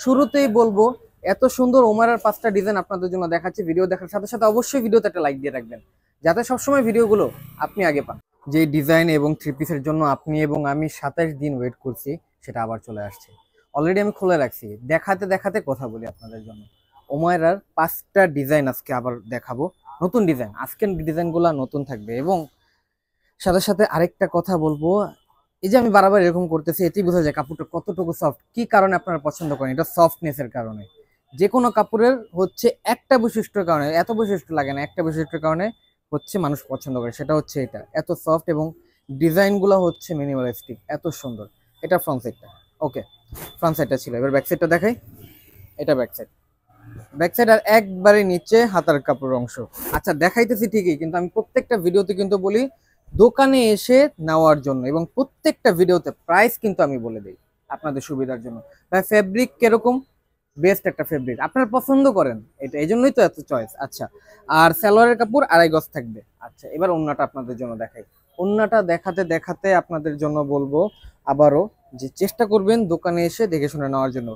শুরুতেই বলবো, এত সুন্দর ওমারার 5টা ডিজাইন আপনাদের জন্য দেখাচ্ছি। ভিডিও দেখার সাথে সাথে অবশ্যই ভিডিওতে একটা লাইক দিয়ে রাখবেন, যাতে সবসময় ভিডিওগুলো আপনি আগে পান। যে ডিজাইন এবং থ্রি পিসের জন্য আপনি এবং আমি 27 দিন ওয়েট করছি, সেটা আবার চলে আসছে। অলরেডি আমি খুলে রাখছি, দেখাতে দেখাতে কথা বলি আপনাদের জন্য। ওমারার 5টা ডিজাইন আজকে আবার দেখাবো, নতুন ডিজাইন। আজকের ডিজাইনগুলো নতুন থাকবে এবং সাথে সাথে আরেকটা কথা বলবো, এই যে আমি বারবার এরকম করতেছি, এটি বোঝা যায় কাপড়টা কতটুকু সফট। কি কারণে আপনারা পছন্দ করেন? এটা সফটনেসের কারণে। যে কোনো কাপড়ের হচ্ছে একটা বৈশিষ্ট্যের কারণে, এত বৈশিষ্ট্য লাগে না, একটা বৈশিষ্ট্যের কারণে হচ্ছে মানুষ পছন্দ করে, সেটা হচ্ছে এটা এত সফট এবং ডিজাইনগুলো হচ্ছে মিনিমালিস্টিক, এত সুন্দর। এটা ফ্রন্ট সাইডটা, ওকে, ফ্রন্ট সাইডটা ছিল। এবার ব্যাক সাইডটা দেখাই। এটা ব্যাক সাইড, ব্যাক সাইড আর একবারে নিচে হাতার কাপড় অংশ। আচ্ছা, দেখাইতেছি ঠিকই, কিন্তু আমি প্রত্যেকটা ভিডিওতে কিন্তু বলি দোকানে এসে নেওয়ার জন্য, এবং প্রত্যেকটা ভিডিওতে প্রাইস কিন্তু আমি বলে দিই আপনাদের সুবিধার জন্য। ভাই ফেব্রিক কিরকম? বেস্ট একটা ফেব্রিক, আপনারা পছন্দ করেন এটা, এই জন্যই তো এত চয়েস। আচ্ছা, আর সালোয়ারের কাপড় 2.5 গজ থাকবে। আচ্ছা, এবার ওন্নাটা আপনাদের জন্য দেখাই। ওন্নাটা দেখাতে দেখাতে আপনাদের জন্য বলবো আবারও যে চেষ্টা করবেন দোকানে এসে দেখে শুনে নেওয়ার জন্য।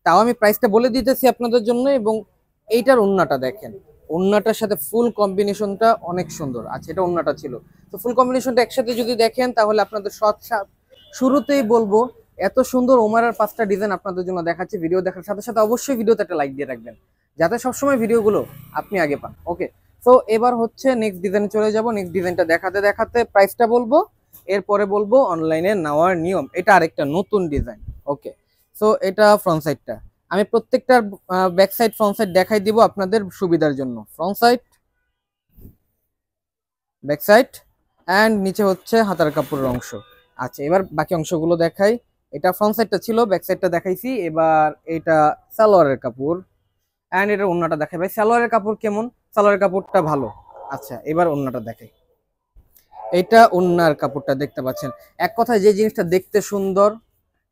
তাও আমি প্রাইসটা বলে দিতেছি আপনাদের জন্য। এবং এইটার ওন্নাটা দেখেন, ওন্নাটার সাথে ফুল কম্বিনেশনটা অনেক সুন্দর। আচ্ছা, এটা ওন্নাটা ছিল, তো ফুল কম্বিনেশনটা একসাথে যদি দেখেন তাহলে আপনাদের শুরুতেই বলবো, এত সুন্দর ওমারার 5টা ডিজাইন আপনাদের জন্য দেখাচ্ছি। ভিডিও দেখার সাথে সাথে অবশ্যই ভিডিওতে একটা লাইক দিয়ে রাখবেন, যাতে সবসময় ভিডিওগুলো আপনি আগে পান। ওকে, তো এবার হচ্ছে নেক্সট ডিজাইনে চলে যাব। নেক্সট ডিজাইনটা দেখাতে দেখাতে প্রাইসটা বলবো, এরপরে বলবো অনলাইনে নেওয়ার নিয়ম। এটা আরেকটা নতুন ডিজাইন। ওকে, সো এটা ফ্রন্ট সাইডটা, আমি প্রত্যেকটার ব্যাক সাইড ফ্রন্ট সাইড দেখাই দিব আপনাদের সুবিধার জন্য। Front side, back side, and নিচে হচ্ছে হাতার কাপড়ের অংশ। আচ্ছা, এবার বাকি অংশগুলো দেখাই। এটা ফ্রন্ট সাইডটা ছিল, ব্যাক সাইডটা দেখাইছি। এবার এটা সালোয়ারের কাপড়, অ্যান্ড এটা ওন্নাটা দেখাই। ভাই সালোয়ারের কাপড় কেমন? সালোয়ারের কাপড়টা ভালো। আচ্ছা, এবার ওন্নাটা দেখাই। এটা ওন্নার কাপড়টা দেখতে পাচ্ছেন। এক কথায় যে জিনিসটা দেখতে সুন্দর,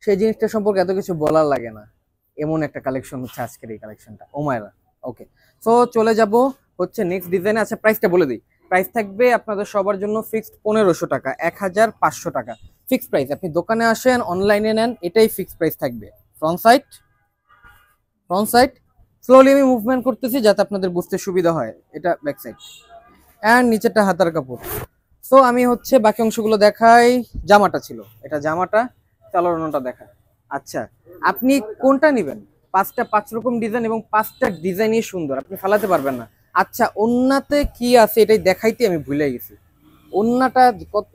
সেই জিনিসটা সম্পর্কে এত কিছু বলার লাগে না, এমন একটা কালেকশন হচ্ছে আজকের এই কালেকশনটা ওমায়রা। ওকে, সো চলে যাব হচ্ছে নেক্সট ডিজাইনে। আচ্ছা, প্রাইসটা বলে দিই। প্রাইস থাকবে আপনাদের সবার জন্য ফিক্সড 1500 টাকা, 1500 টাকা ফিক্সড প্রাইস। আপনি দোকানে আসেন, অনলাইনে নেন, এটাই ফিক্সড প্রাইস থাকবে। Front side, front side, slowly আমি মুভমেন্ট করতেছি যাতে আপনাদের বুঝতে সুবিধা হয়। এটা ব্যাক সাইড, অ্যান্ড নিচেরটা হাতার কাপড়। সো আমি হচ্ছে বাকি অংশগুলো দেখাই। জামাটা ছিল, এটা জামাটা, চালানোটা দেখা। আচ্ছা, আপনি কোনটা নেবেন? 5 রকম ডিজাইন এবং 5টা ডিজাইনই সুন্দর, আপনি ফালাতে পারবেন না। আচ্ছা, ওন্নাতে কি আছে এটাই দেখাইতে আমি ভুলে গেছি। ওন্নাটা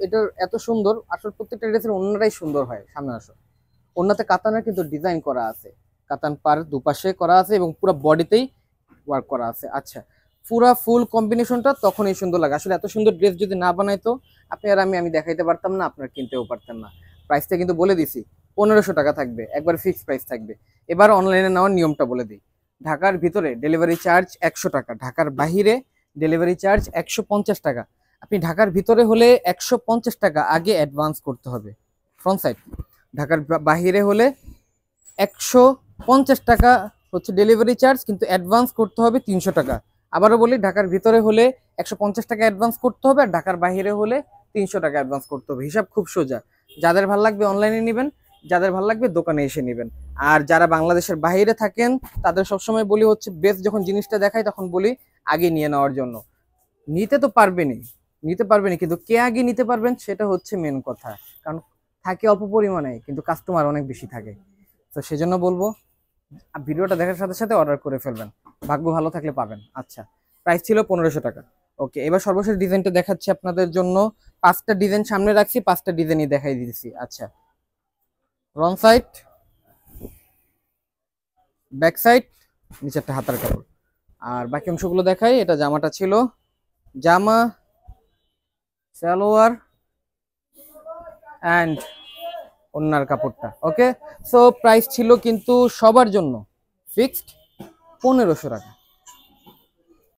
এটা এত সুন্দর, আসলে প্রত্যেকটা ড্রেসের ওন্নাটাই সুন্দর হয়। সামনে আসো, ওন্নাতে কাতানের কিন্তু ডিজাইন করা আছে, কাতান পার দুপাশে করা আছে এবং পুরো বডিতেই ওয়ার্ক করা আছে। আচ্ছা, পুরা ফুল কম্বিনেশনটা তখনই সুন্দর লাগে। আসলে এত সুন্দর ড্রেস যদি না বানাইতো আপনি আর আমি দেখাইতে পারতাম না, আপনারা কিনতেও পারতেন না। প্রাইসটা কিন্তু বলে দিছি, 1500 টাকা থাকবে, একবার ফিক্সড প্রাইস থাকবে। এবার অনলাইনে নেওয়ার নিয়মটা বলে দিই। ঢাকার ভিতরে ডেলিভারি চার্জ 100 টাকা, ঢাকার বাহিরে ডেলিভারি চার্জ 150 টাকা। আপনি ঢাকার ভিতরে হলে 150 টাকা আগে অ্যাডভান্স করতে হবে, ফ্রন্ট সাইড। ঢাকার বাহিরে হলে 150 টাকা হচ্ছে ডেলিভারি চার্জ, কিন্তু অ্যাডভান্স করতে হবে 300 টাকা। আবারও বলি, ঢাকার ভিতরে হলে 150 টাকা অ্যাডভান্স করতে হবে, আর ঢাকার বাইরে হলে 300 টাকা অ্যাডভান্স করতে হবে। হিসাব খুব সোজা। যাদের ভালো লাগবে অনলাইনে নেবেন, যাদের ভালো লাগবে দোকানে এসে নেবেন। আর যারা বাংলাদেশের বাইরে থাকেন তাদের সবসময় বলি হচ্ছে বেস্ট যখন জিনিসটা দেখাই তখন বলি আগে নিয়ে নেওয়ার জন্য। নিতে তো পারবেনই, নিতে পারবেনই, কিন্তু কে আগে নিতে পারবেন সেটা হচ্ছে মেন কথা। কারণ থাকে অল্প পরিমাণে, কিন্তু কাস্টমার অনেক বেশি থাকে। তো সেজন্য বলবো ভিডিওটা দেখার সাথে সাথে অর্ডার করে ফেলবেন, ভাগ্য ভালো থাকলে পাবেন। আচ্ছা, প্রাইস ছিল 1500 টাকা। ওকে, এবার সর্বশেষ ডিজাইনটা দেখাচ্ছি আপনাদের জন্য। 5টা ডিজাইন সামনে রাখছি, 5টা ডিজাইনই দেখাই দিয়েছি। আচ্ছা, ফ্রন্ট সাইড, ব্যাক সাইড, নিচেরটা হাতার কাপড়। আর বাকি অংশগুলো দেখাই। এটা জামাটা ছিল, জামা, সালোয়ার, অ্যান্ড ওন্নার কাপড়টা। ওকে, সো প্রাইস ছিল কিন্তু সবার জন্য ফিক্সড 1500 টাকা।